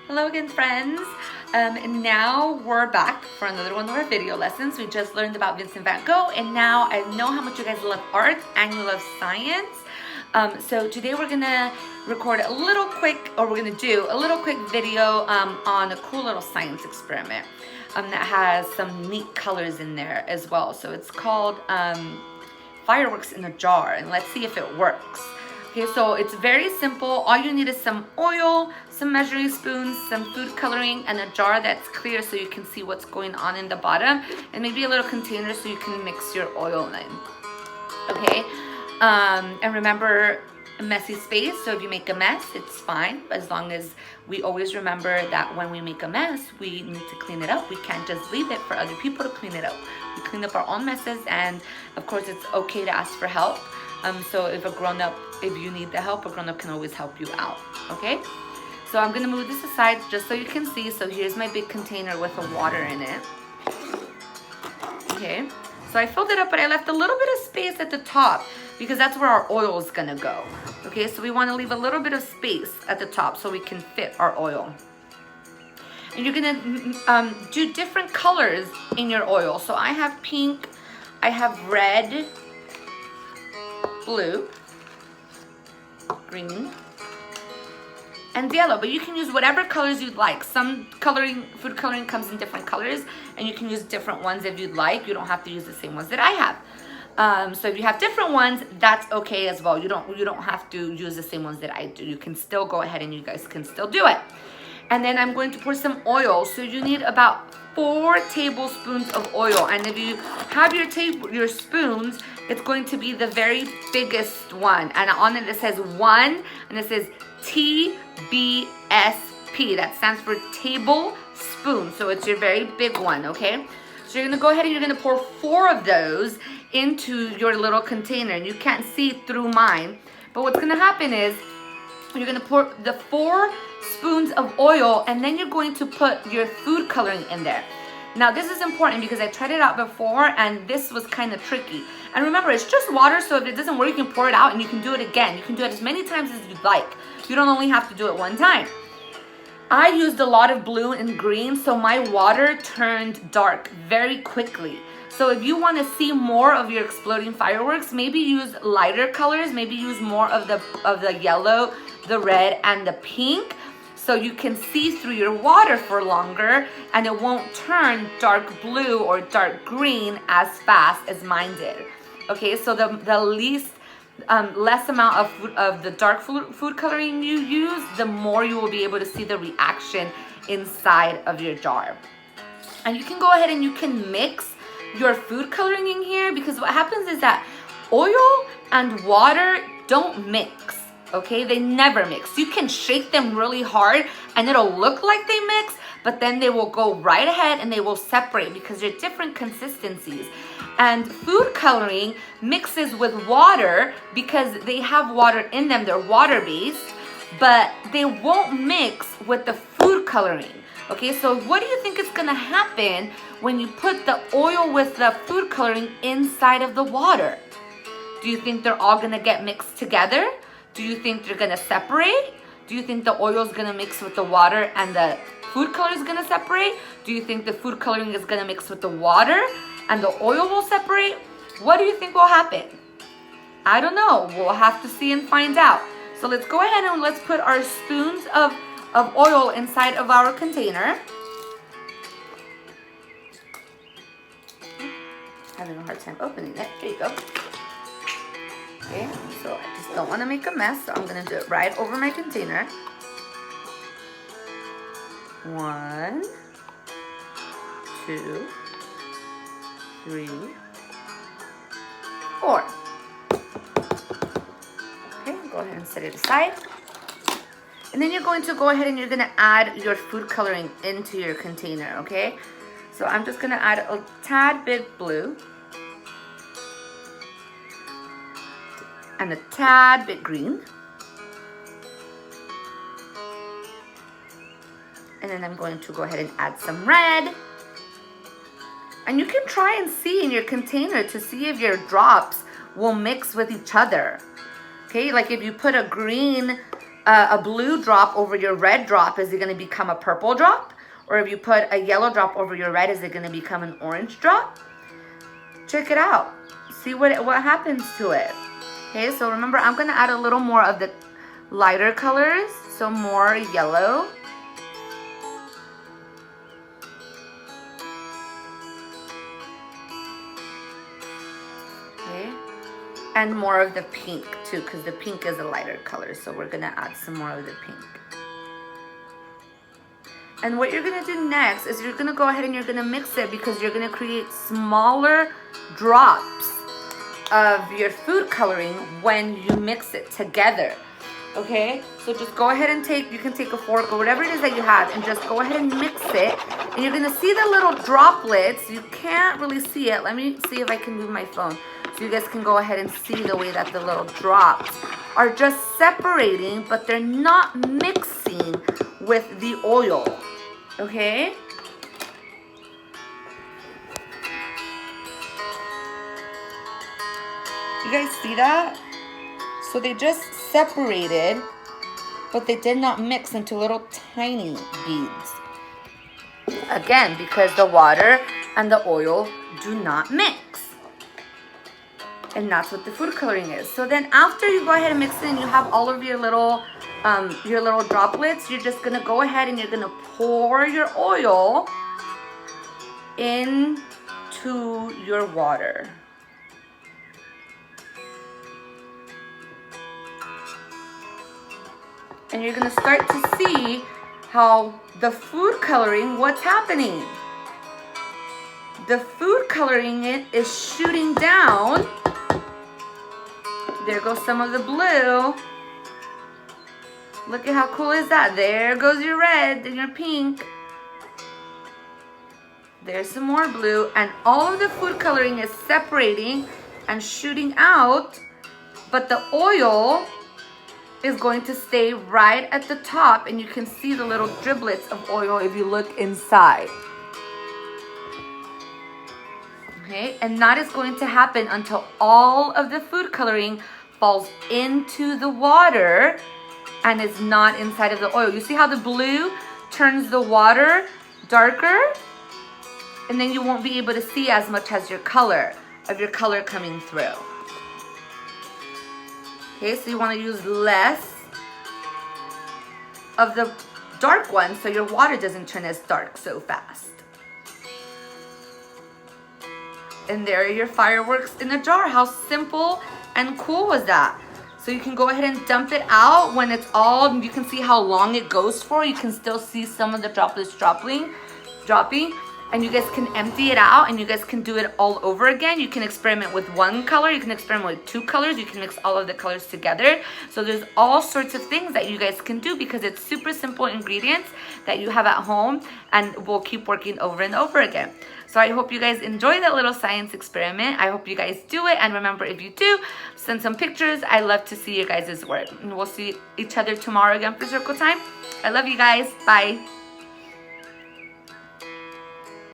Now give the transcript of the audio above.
Hello again, friends. And now we're back for another one of our video lessons. We just learned about Vincent van Gogh, and now I know how much you guys love art and you love science. So today we're gonna record a little quick, or we're gonna do a little quick video on a cool little science experiment that has some neat colors in there as well. So it's called fireworks in a jar, and let's see if it works. Okay, so it's very simple. All you need is some oil, some measuring spoons, some food coloring, and a jar that's clear so you can see what's going on in the bottom, and maybe a little container so you can mix your oil in. Okay, and remember, a messy space. So if you make a mess, it's fine, as long as we always remember that when we make a mess, we need to clean it up. We can't just leave it for other people to clean it up. We clean up our own messes, and of course it's okay to ask for help. So if you need the help, a grown-up can always help you out, okay? So I'm gonna move this aside just so you can see. So here's my big container with the water in it. Okay, so I filled it up, but I left a little bit of space at the top because that's where our oil is gonna go. Okay, so we wanna leave a little bit of space at the top so we can fit our oil. And you're gonna do different colors in your oil. So I have pink, I have red, blue, green, and yellow, but you can use whatever colors you'd like. Some food coloring comes in different colors, and you can use different ones if you'd like. You don't have to use the same ones that I have. So if you have different ones, that's okay as well. You don't have to use the same ones that I do. You can still go ahead and you guys can still do it. And then I'm going to pour some oil. So you need about 4 tablespoons of oil, and if you have your spoons, it's going to be the very biggest one, and on it says 1, and it says TBSP. That stands for tablespoon, so it's your very big one. Okay, so you're gonna go ahead and you're gonna pour 4 of those into your little container, and you can't see through mine, but what's gonna happen is you're gonna pour the 4 spoons of oil, and then you're going to put your food coloring in there. Now this is important because I tried it out before and this was kind of tricky. And remember, it's just water, so if it doesn't work, you can pour it out and you can do it again. You can do it as many times as you'd like. You don't only have to do it one time. I used a lot of blue and green, so my water turned dark very quickly. So if you want to see more of your exploding fireworks, maybe use lighter colors, maybe use more of the yellow, the red, and the pink, so you can see through your water for longer and it won't turn dark blue or dark green as fast as mine did. Okay, so the less amount of the dark food coloring you use, the more you will be able to see the reaction inside of your jar. And you can go ahead and you can mix your food coloring in here, because what happens is that oil and water don't mix. Okay, they never mix. You can shake them really hard and it'll look like they mix, but then they will go right ahead and they will separate because they're different consistencies. And food coloring mixes with water because they have water in them. They're water-based, but they won't mix with the food coloring. Okay, so what do you think is gonna happen when you put the oil with the food coloring inside of the water? Do you think they're all gonna get mixed together? Do you think they're gonna separate? Do you think the oil is gonna mix with the water and the food color is gonna separate? Do you think the food coloring is gonna mix with the water and the oil will separate? What do you think will happen? I don't know. We'll have to see and find out. So let's go ahead and let's put our spoons of oil inside of our container. Having a hard time opening it. There you go. Okay, so I just don't want to make a mess, so I'm going to do it right over my container. 1, 2, 3, 4. Okay, go ahead and set it aside. And then you're going to go ahead and you're going to add your food coloring into your container, okay? So I'm just going to add a tad bit blue. And a tad bit green. And then I'm going to go ahead and add some red. And you can try and see in your container to see if your drops will mix with each other. Okay, like if you put a green a blue drop over your red drop, is it going to become a purple drop? Or if you put a yellow drop over your red, is it going to become an orange drop? Check it out. See what happens to it. Okay, so remember, I'm going to add a little more of the lighter colors. So more yellow. Okay. And more of the pink too, because the pink is a lighter color. So we're going to add some more of the pink. And what you're going to do next is you're going to go ahead and you're going to mix it, because you're going to create smaller drops of your food coloring when you mix it together. Okay, so just go ahead and you can take a fork or whatever it is that you have, and just go ahead and mix it. And you're gonna see the little droplets. You can't really see it. Let me see if I can move my phone so you guys can go ahead and see the way that the little drops are just separating, but they're not mixing with the oil. Okay? You guys see that? So they just separated, but they did not mix into little tiny beads. Again, because the water and the oil do not mix. And that's what the food coloring is. So then after you go ahead and mix it and you have all of your little droplets, you're just gonna go ahead and you're gonna pour your oil into your water. And you're gonna start to see how the food coloring, what's happening? The food coloring is shooting down. There goes some of the blue. Look at how cool is that? There goes your red and your pink. There's some more blue, and all of the food coloring is separating and shooting out, but the oil is going to stay right at the top, and you can see the little driblets of oil if you look inside. Okay, and that is going to happen until all of the food coloring falls into the water and is not inside of the oil. You see how the blue turns the water darker? And then you won't be able to see as much as your color coming through. Okay, so you want to use less of the dark one so your water doesn't turn as dark so fast. And there are your fireworks in a jar. How simple and cool was that? So you can go ahead and dump it out when it's all, you can see how long it goes for. You can still see some of the droplets dropping. And you guys can empty it out and you guys can do it all over again. You can experiment with one color, you can experiment with two colors, you can mix all of the colors together. So there's all sorts of things that you guys can do because it's super simple ingredients that you have at home and will keep working over and over again. So I hope you guys enjoy that little science experiment. I hope you guys do it. And remember, if you do, send some pictures. I love to see your guys' work. And we'll see each other tomorrow again for Circle Time. I love you guys. Bye.